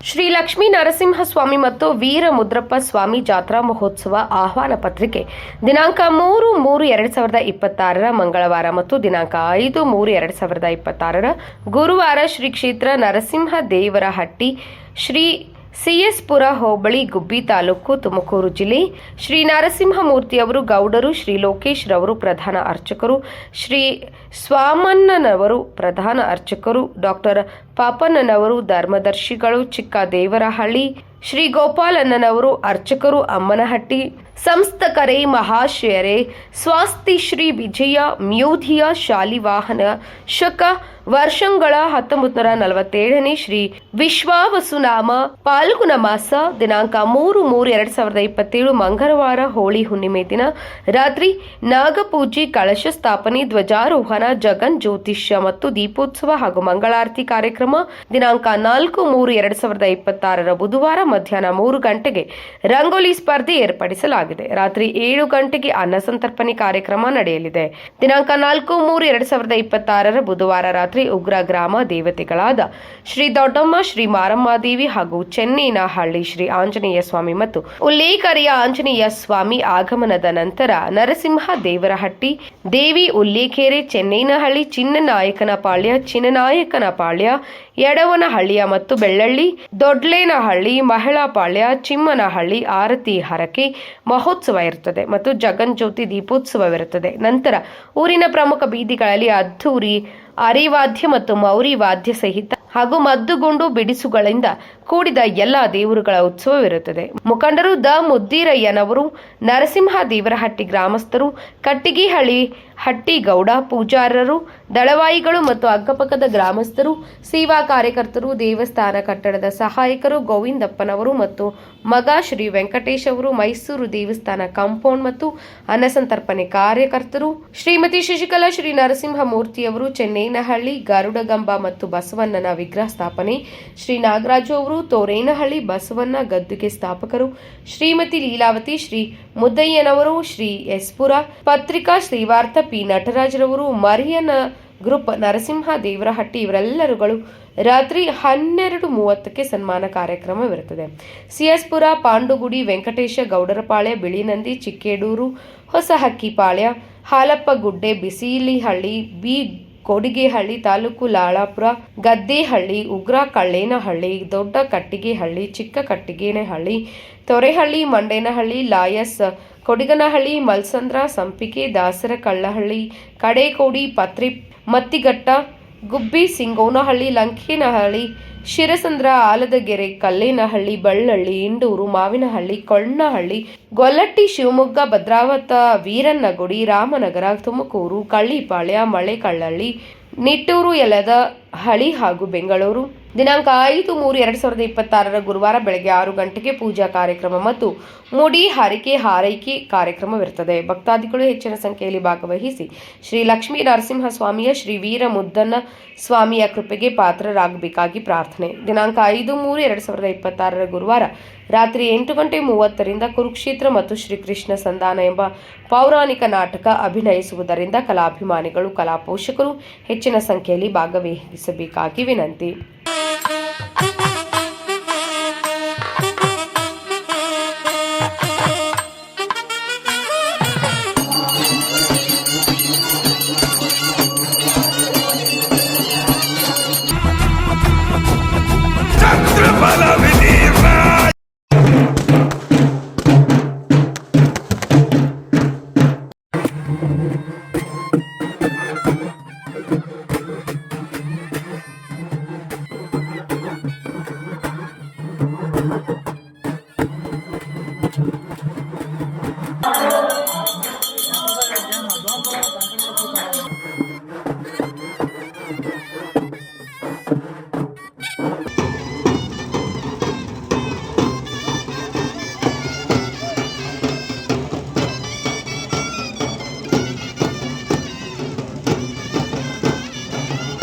ಶ್ರೀ ಲಕ್ಷ್ಮೀ ನರಸಿಂಹಸ್ವಾಮಿ ಮತ್ತು ವೀರ ಮುದ್ರಪ್ಪ ಸ್ವಾಮಿ ಜಾತ್ರಾ ಮಹೋತ್ಸವ ಆಹ್ವಾನ ಪತ್ರಿಕೆ ದಿನಾಂಕ 3-3-2026 ಮಂಗಳವಾರ ಮತ್ತು ದಿನಾಂಕ 5-3-2026 ಗುರುವಾರ ಶ್ರೀ ಕ್ಷೇತ್ರ ನರಸಿಂಹ ದೇವರಹಟ್ಟಿ ಶ್ರೀ ಸಿಎಸ್ಪುರ ಹೋಬಳಿ ಗುಬ್ಬಿ ತಾಲೂಕು ತುಮಕೂರು ಜಿಲ್ಲೆ ಶ್ರೀ ನರಸಿಂಹಮೂರ್ತಿಯವರು ಗೌಡರು ಶ್ರೀ ಲೋಕೇಶ್ ರವರು ಪ್ರಧಾನ ಅರ್ಚಕರು ಶ್ರೀ ಸ್ವಾಮಣ್ಣನವರು ಪ್ರಧಾನ ಅರ್ಚಕರು ಡಾಕ್ಟರ್ ಪಾಪಣ್ಣನವರು ಧರ್ಮದರ್ಶಿಗಳು ಚಿಕ್ಕ ದೇವರಹಳ್ಳಿ ಶ್ರೀ ಗೋಪಾಲಣ್ಣನವರು ಅರ್ಚಕರು ಅಮ್ಮನಹಟ್ಟಿ ಸಂಸ್ಥಕರೇ ಮಹಾಶಯರೇ ಸ್ವಾಸ್ತಿ ಶ್ರೀ ವಿಜಯ ಮ್ಯೂಧಿಯ ಶಾಲಿವಾಹನ ಶಕ ವರ್ಷಗಳ 1947ನೇ ಶ್ರೀ ವಿಶ್ವಾವಸುನಾಮ ಪಾಲ್ಗುಣ ಮಾಸ ದಿನಾಂಕ 3-3-2027 ಮಂಗಳವಾರ ಹೋಳಿ ಹುಣ್ಣಿಮೆ ದಿನ ರಾತ್ರಿ ನಾಗಪೂಜೆ ಕಳಶ ಸ್ಥಾಪನೆ ಧ್ವಜಾರೋಹಣ ಜಗನ್ ಜ್ಯೋತಿಷ್ಯ ಮತ್ತು ದೀಪೋತ್ಸವ ಹಾಗೂ ಮಂಗಳಾರತಿ ಕಾರ್ಯಕ್ರಮ ದಿನಾಂಕ 4-3-2026 ಬುಧವಾರ ಮಧ್ಯಾಹ್ನ 3 ಗಂಟೆಗೆ ರಂಗೋಲಿ ಸ್ಪರ್ಧೆ ಏರ್ಪಡಿಸಲಾಗಿದೆ. ರಾತ್ರಿ 7 ಗಂಟೆಗೆ ಅನ್ನ ಸಂತರ್ಪಣೆ ಕಾರ್ಯಕ್ರಮ ನಡೆಯಲಿದೆ. ದಿನಾಂಕ 4-3-2026 ಬುಧವಾರ ರಾತ್ರಿ ಉಗ್ರ ಗ್ರಾಮ ದೇವತೆಗಳಾದ ಶ್ರೀ ದೊಡ್ಡಮ್ಮ ಶ್ರೀ ಮಾರಮ್ಮದೇವಿ ಹಾಗೂ ಚೆನ್ನೇನಹಳ್ಳಿ ಶ್ರೀ ಆಂಜನೇಯ ಸ್ವಾಮಿ ಮತ್ತು ಉಲ್ಲೇಖರಿಯ ಆಂಜನೇಯ ಸ್ವಾಮಿ ಆಗಮನದ ನಂತರ ನರಸಿಂಹ ದೇವರಹಟ್ಟಿ ದೇವಿ ಉಲ್ಲೇಖೇರೆ ಚೆನ್ನೇನಹಳ್ಳಿ ಚಿನ್ನನಾಯಕನಪಾಳ್ಯ ಯಡವನಹಳ್ಳಿಯ ಮತ್ತು ಬೆಳ್ಳಳ್ಳಿ ದೊಡ್ಲೇನಹಳ್ಳಿ ಮಹಿಳಾಪಾಳ್ಯ ಚಿಮ್ಮನಹಳ್ಳಿ ಆರತಿ ಹರಕೆ ಮಹೋತ್ಸವ ಇರುತ್ತದೆ ಮತ್ತು ಜಗನ್ ಜ್ಯೋತಿ ದೀಪೋತ್ಸವವಿರುತ್ತದೆ. ನಂತರ ಊರಿನ ಪ್ರಮುಖ ಬೀದಿಗಳಲ್ಲಿ ಅದ್ದೂರಿ ಅರಿವಾದ್ಯ ಮತ್ತು ಮೌರಿ ವಾದ್ಯ ಸಹಿತ ಹಾಗೂ ಮದ್ದುಗುಂಡು ಬಿಡಿಸುಗಳಿಂದ ಕೂಡಿದ ಎಲ್ಲ ದೇವರುಗಳ ಉತ್ಸವವಿರುತ್ತದೆ. ಮುಖಂಡರು ದ ಮುದ್ದೀರಯ್ಯನವರು, ನರಸಿಂಹ ದೇವರಹಟ್ಟಿ ಗ್ರಾಮಸ್ಥರು, ಕಟ್ಟಿಗೆಹಳ್ಳಿ ಹಟ್ಟಿಗೌಡ ಪೂಜಾರರು, ದಳವಾಯಿಗಳು ಮತ್ತು ಅಕ್ಕಪಕ್ಕದ ಗ್ರಾಮಸ್ಥರು, ಸೇವಾ ಕಾರ್ಯಕರ್ತರು, ದೇವಸ್ಥಾನ ಕಟ್ಟಡದ ಸಹಾಯಕರು ಗೋವಿಂದಪ್ಪನವರು ಮತ್ತು ಮಗ ಶ್ರೀ ವೆಂಕಟೇಶ್ ಅವರು, ಮೈಸೂರು ದೇವಸ್ಥಾನ ಕಾಂಪೌಂಡ್ ಮತ್ತು ಅನ್ನಸಂತರ್ಪಣೆ ಕಾರ್ಯಕರ್ತರು, ಶ್ರೀಮತಿ ಶಶಿಕಲಾ ಶ್ರೀ ನರಸಿಂಹ ಮೂರ್ತಿಯವರು, ಚೆನ್ನೇನಹಳ್ಳಿ ಗರುಡಗಂಬ ಮತ್ತು ಬಸವಣ್ಣನ ವಿಗ್ರಹ ಸ್ಥಾಪನೆ, ಶ್ರೀ ನಾಗರಾಜು ಅವರು, ತೋರೇನಹಳ್ಳಿ ಬಸವಣ್ಣ ಗದ್ದುಗೆ ಸ್ಥಾಪಕರು, ಶ್ರೀಮತಿ ಲೀಲಾವತಿ ಶ್ರೀ ಮುದ್ದಯ್ಯನವರು, ಶ್ರೀ ಎಸ್ಪುರ ಪತ್ರಿಕಾ ಶ್ರೀವಾರ್ಥ ಪಿ ನಟರಾಜರವರು, ಮರಿಯನ ಗ್ರೂಪ್ ನರಸಿಂಹ ದೇವರಹಟ್ಟಿ ಇವರೆಲ್ಲರುಗಳು ರಾತ್ರಿ 12:30ಕ್ಕೆ ಸನ್ಮಾನ ಕಾರ್ಯಕ್ರಮವಿರುತ್ತದೆ. ಸಿಎಸ್ಪುರ ಪಾಂಡುಗುಡಿ ವೆಂಕಟೇಶ ಗೌಡರಪಾಳ್ಯ ಬಿಳಿನಂದಿ ಚಿಕ್ಕೇಡೂರು ಹೊಸಹಕ್ಕಿಪಾಳ್ಯ ಹಾಲಪ್ಪಗುಡ್ಡೆ ಬಿಸಿಲಿಹಳ್ಳಿ ಬಿ ಕೊಡಿಗೆಹಳ್ಳಿ ತಾಲೂಕು ಲಾಳಾಪುರ ಗದ್ದೇಹಳ್ಳಿ ಉಗ್ರ ಕಳ್ಳೇನಹಳ್ಳಿ ದೊಡ್ಡ ಕಟ್ಟಿಗೆಹಳ್ಳಿ ಚಿಕ್ಕ ಕಟ್ಟಿಗೇನಹಳ್ಳಿ ತೊರೆಹಳ್ಳಿ ಮಂಡೇನಹಳ್ಳಿ ಲಾಯಸ್ ಕೊಡಿಗನಹಳ್ಳಿ ಮಲ್ಸಂದ್ರ ಸಂಪಿಗೆ ದಾಸರ ಕಳ್ಳಹಳ್ಳಿ ಕಡೇಕೋಡಿ ಪತ್ರಿ ಮತ್ತಿಘಟ್ಟ ಗುಬ್ಬಿ ಸಿಂಗೋನಹಳ್ಳಿ ಲಂಕೇನಹಳ್ಳಿ ಶಿರಸಂದ್ರ ಆಲದಗೆರೆ ಕಲ್ಲೇನಹಳ್ಳಿ ಬಳ್ಳಳ್ಳಿ ಇಂಡೂರು ಮಾವಿನಹಳ್ಳಿ ಕೊಳ್ಳನಹಳ್ಳಿ ಗೊಲ್ಲಟ್ಟಿ ಶಿವಮೊಗ್ಗ ಭದ್ರಾವತ ವೀರನ್ನಗುಡಿ ರಾಮನಗರ ತುಮಕೂರು ಕಳ್ಳಿಪಾಳ್ಯ ಮಳೆಕಳ್ಳಹಳ್ಳಿ ನಿಟ್ಟೂರು ಯಲದ ಹಳಿ ಹಾಗೂ ಬೆಂಗಳೂರು ದಿನಾಂಕ 5-3-2026 ಗುರುವಾರ ಬೆಳಗ್ಗೆ 6 ಗಂಟೆಗೆ ಪೂಜಾ ಕಾರ್ಯಕ್ರಮ ಮತ್ತು ಮುಡಿ ಹಾರೈಕೆ ಕಾರ್ಯಕ್ರಮವಿರುತ್ತದೆ. ಭಕ್ತಾದಿಗಳು ಹೆಚ್ಚಿನ ಸಂಖ್ಯೆಯಲ್ಲಿ ಭಾಗವಹಿಸಿ ಶ್ರೀ ಲಕ್ಷ್ಮೀ ನರಸಿಂಹ ಸ್ವಾಮಿಯ ಶ್ರೀ ವೀರ ಮುದ್ದನ್ನ ಸ್ವಾಮಿಯ ಕೃಪೆಗೆ ಪಾತ್ರರಾಗಬೇಕಾಗಿ ಪ್ರಾರ್ಥನೆ. ದಿನಾಂಕ 5-3-2026 ಗುರುವಾರ ರಾತ್ರಿ 8:30 ಕುರುಕ್ಷೇತ್ರ ಮತ್ತು ಶ್ರೀಕೃಷ್ಣ ಸಂಧಾನ ಎಂಬ ಪೌರಾಣಿಕ ನಾಟಕ ಅಭಿನಯಿಸುವುದರಿಂದ ಕಲಾಭಿಮಾನಿಗಳು ಕಲಾ ಪೋಷಕರು ಹೆಚ್ಚಿನ ಸಂಖ್ಯೆಯಲ್ಲಿ ಭಾಗವಹಿಸಬೇಕಾಗಿ ವಿನಂತಿ. ಚಂದ್ರಬಲ